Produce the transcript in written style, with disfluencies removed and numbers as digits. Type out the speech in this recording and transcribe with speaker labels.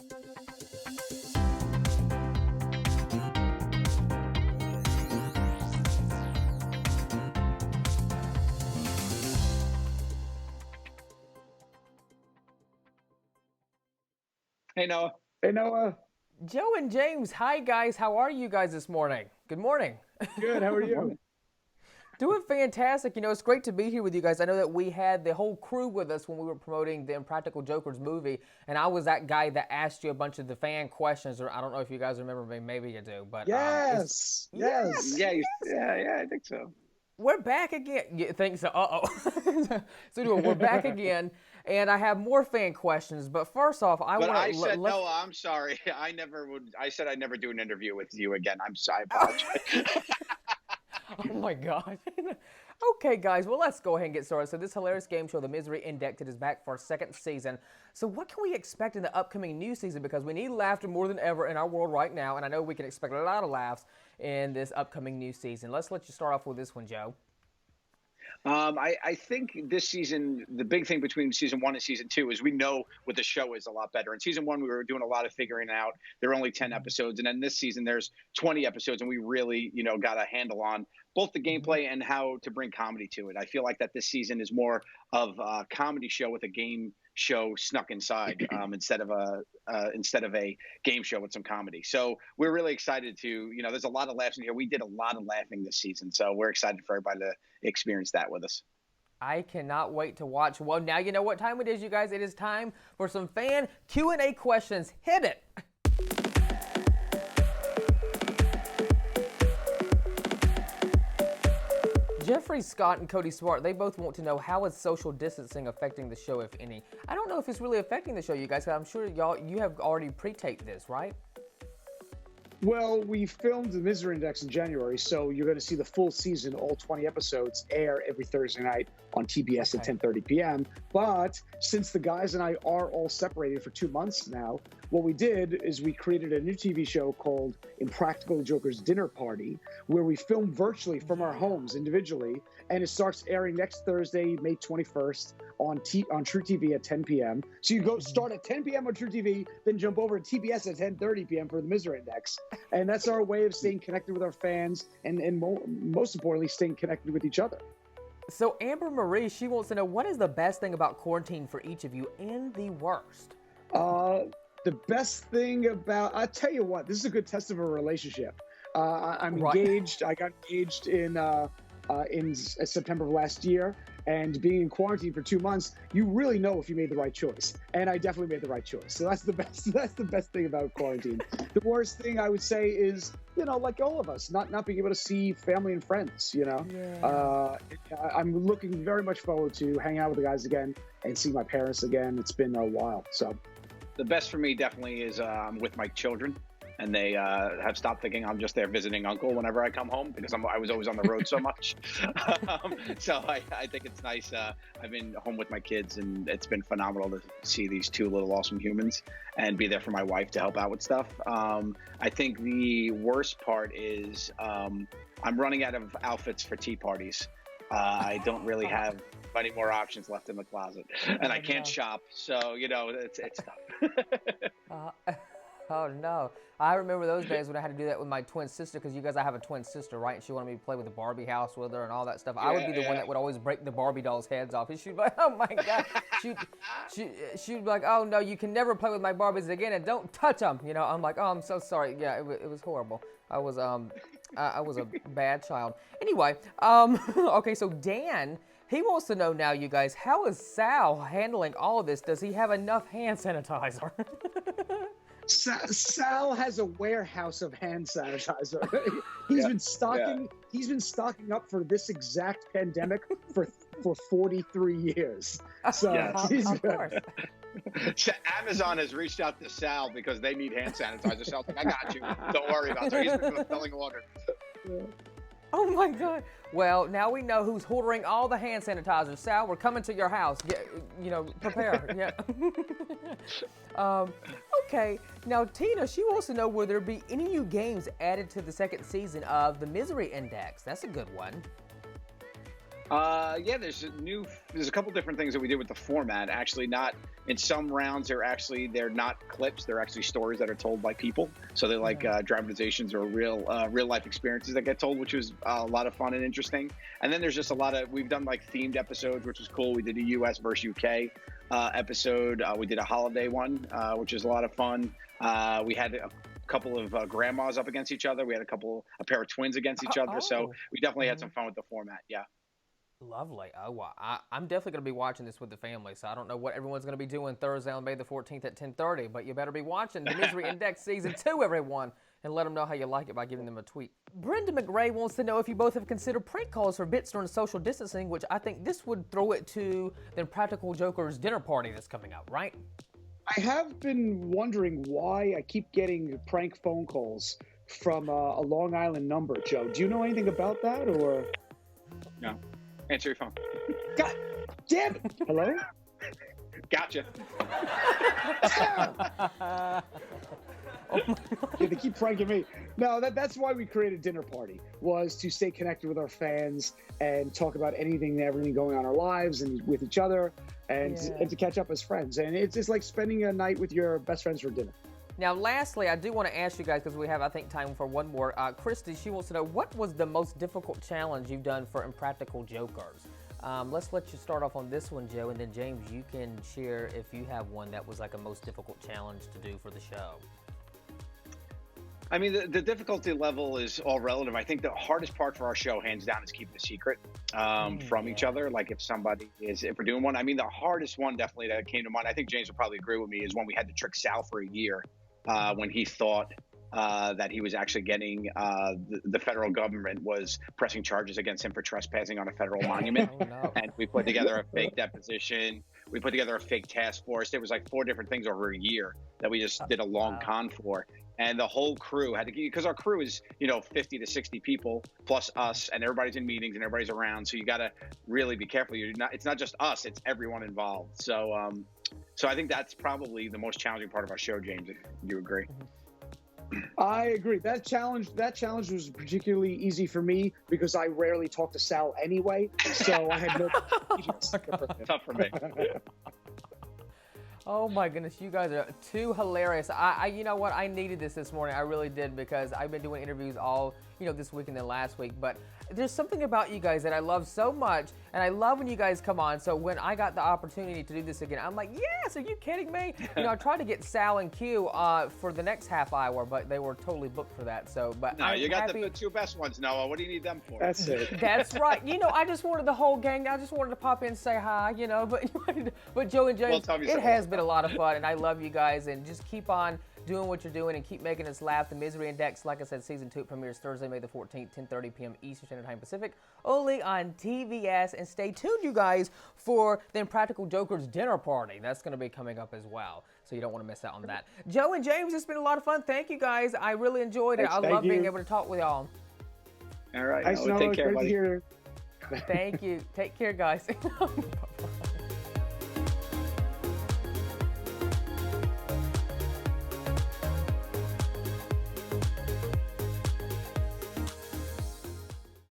Speaker 1: Hey, Noah.
Speaker 2: Hey, Noah.
Speaker 3: Joe and James, hi guys. How are you guys this morning? Good morning.
Speaker 2: Good. How are you?
Speaker 3: Doing fantastic. You know, it's great to be here with you guys. I know that we had the whole crew with us when we were promoting the Impractical Jokers movie, and I was that guy that asked you a bunch of the fan questions, or I don't know if you guys remember me, maybe you do, but
Speaker 2: yes.
Speaker 1: Yeah, I think so.
Speaker 3: We're back again. You think so? Uh-oh. So anyway, we're back again, and I have more fan questions. But first off, I want to.
Speaker 1: I said, Noah, I'm sorry. I never would. I said I'd never do an interview with you again. I apologize.
Speaker 3: Oh my gosh. Okay, guys, well, let's go ahead and get started. So this hilarious game show, The Misery Index, it is back for a second season. So what can we expect in the upcoming new season? Because we need laughter more than ever in our world right now, and I know we can expect a lot of laughs in this upcoming new season. Let's let you start off with this one, Joe.
Speaker 1: I think this season, the big thing between season 1 and season 2 is we know what the show is a lot better. In season 1, we were doing a lot of figuring out. There are only 10 episodes. And then this season, there's 20 episodes. And we really, got a handle on both the gameplay and how to bring comedy to it. I feel like that this season is more of a comedy show with a game show snuck inside instead of a game show with some comedy. So we're really excited to, there's a lot of laughs in here. We did a lot of laughing this season. So we're excited for everybody to experience that with us.
Speaker 3: I cannot wait to watch. Well, now you know what time it is, you guys. It is time for some fan Q&A questions. Hit it. Jeffrey Scott and Cody Smart, they both want to know, how is social distancing affecting the show, if any? I don't know if it's really affecting the show, you guys, because I'm sure you have already pre-taped this, right?
Speaker 2: Well, we filmed The Misery Index in January, so you're going to see the full season, all 20 episodes, air every Thursday night on TBS at 10:30 p.m. But since the guys and I are all separated for 2 months now, what we did is we created a new TV show called Impractical Jokers Dinner Party, where we film virtually from our homes individually, and it starts airing next Thursday, May 21st on truTV at 10 p.m. So you go start at 10 p.m. on truTV, then jump over to TBS at 10:30 p.m. for The Misery Index. And that's our way of staying connected with our fans and most importantly, staying connected with each other.
Speaker 3: So Amber Marie, she wants to know, what is the best thing about quarantine for each of you and the worst?
Speaker 2: The best thing about, I'll tell you what, this is a good test of a relationship. I'm engaged. I got engaged in September of last year. And being in quarantine for 2 months, you really know if you made the right choice. And I definitely made the right choice. So that's the best. That's the best thing about quarantine. The worst thing I would say is, like all of us, not being able to see family and friends.
Speaker 3: Yeah.
Speaker 2: I'm looking very much forward to hanging out with the guys again and seeing my parents again. It's been a while. So
Speaker 1: the best for me definitely is with my children. And they have stopped thinking I'm just their visiting uncle whenever I come home, because I was always on the road so much. So I think it's nice. I've been home with my kids, and it's been phenomenal to see these two little awesome humans and be there for my wife to help out with stuff. I think the worst part is I'm running out of outfits for tea parties. I don't really have many more options left in the closet, and I can't shop. So, it's tough.
Speaker 3: Oh no, I remember those days when I had to do that with my twin sister, because I have a twin sister, right? And she wanted me to play with the Barbie house with her and all that stuff. I would be the one that would always break the Barbie dolls' heads off. And she'd be like, oh my God. She'd be like, oh no, you can never play with my Barbies again, and don't touch them. I'm like, oh, I'm so sorry. Yeah, it was horrible. I was a bad child. Anyway, okay, so Dan, he wants to know now, you guys, how is Sal handling all of this? Does he have enough hand sanitizer?
Speaker 2: Sal has a warehouse of hand sanitizer. He's been stocking up for this exact pandemic for 43 years. So
Speaker 1: yes. Of course. Amazon has reached out to Sal because they need hand sanitizer. Sal's like, I got you. Don't worry about it. He's been fulfilling order.
Speaker 2: Yeah.
Speaker 3: Oh my God. Well, now we know who's ordering all the hand sanitizer. Sal, we're coming to your house. Prepare. Yeah. Okay. Now, Tina, she wants to know, will there be any new games added to the second season of The Misery Index? That's a good one.
Speaker 1: Yeah, there's a couple different things that we did with the format. Actually, not in some rounds they're not clips. They're actually stories that are told by people. So they're like dramatizations or real life experiences that get told, which was a lot of fun and interesting. And then there's just we've done like themed episodes, which was cool. We did a US versus UK episode. We did a holiday one, which was a lot of fun. We had a couple of grandmas up against each other. We had a pair of twins against each other. So we definitely had some fun with the format. Yeah.
Speaker 3: Lovely. Oh, well, I'm definitely going to be watching this with the family, so I don't know what everyone's going to be doing Thursday on May the 14th at 10:30, but you better be watching The Misery Index Season 2, everyone, and let them know how you like it by giving them a tweet. Brenda McRae wants to know if you both have considered prank calls for bits during social distancing, which I think this would throw it to the Impractical Jokers dinner party that's coming up, right?
Speaker 2: I have been wondering why I keep getting prank phone calls from a Long Island number, Joe. Do you know anything about that, or?
Speaker 1: No. Answer your phone.
Speaker 2: God damn it. Hello?
Speaker 1: Gotcha.
Speaker 2: Yeah, they keep pranking me. No, that's why we created Dinner Party, was to stay connected with our fans and talk about anything and everything going on in our lives and with each other and to catch up as friends. And it's just like spending a night with your best friends for dinner.
Speaker 3: Now, lastly, I do want to ask you guys, because we have, I think, time for one more. KRISTY, she wants to know, what was the most difficult challenge you've done for Impractical Jokers? Let's let you start off on this one, Joe, and then James, you can share if you have one that was like a most difficult challenge to do for the show.
Speaker 1: I mean, the difficulty level is all relative. I think the hardest part for our show, hands down, is keeping a secret from each other. Like if we're doing one, I mean, the hardest one definitely that came to mind, I think James would probably agree with me, is when we had to trick Sal for a year when he thought that he was actually getting, the federal government was pressing charges against him for trespassing on a federal monument.
Speaker 3: Oh, no.
Speaker 1: And we put together a fake deposition. We put together a fake task force. There was like 4 different things over a year that we just did a long con for. And the whole crew had to, because our crew is, 50 to 60 people plus us, and everybody's in meetings and everybody's around. So you got to really be careful. It's not just us, it's everyone involved. So, so I think that's probably the most challenging part of our show, James, if you agree.
Speaker 2: I agree. That challenge was particularly easy for me because I rarely talk to Sal anyway. So I had no
Speaker 1: Tough for me.
Speaker 3: Oh my goodness, you guys are too hilarious. You know what? I needed this morning. I really did, because I've been doing interviews all, this week and then last week. But there's something about you guys that I love so much, and I love when you guys come on. So when I got the opportunity to do this again, I'm like, yes, are you kidding me? I tried to get Sal and Q for the next half hour, but they were totally booked for that. So, but
Speaker 1: no, you got the 2 best ones, Noah. What do you need them for?
Speaker 2: That's it.
Speaker 3: That's right. I just wanted the whole gang. I just wanted to pop in and say hi, but Joe and James, it has been a lot of fun, and I love you guys, and just keep on doing what you're doing and keep making us laugh. The Misery Index, like I said, Season 2 premieres Thursday, May the 14th, 10:30 p.m. Eastern Standard Time Pacific, only on TVS. And stay tuned, you guys, for the Impractical Jokers dinner party. That's going to be coming up as well, so you don't want to miss out on that. Joe and James, it's been a lot of fun. Thank you, guys. I really enjoyed it. I love being able to talk with y'all.
Speaker 1: All right.
Speaker 2: Take care, buddy.
Speaker 3: Thank you. Take care, guys. Bye-bye.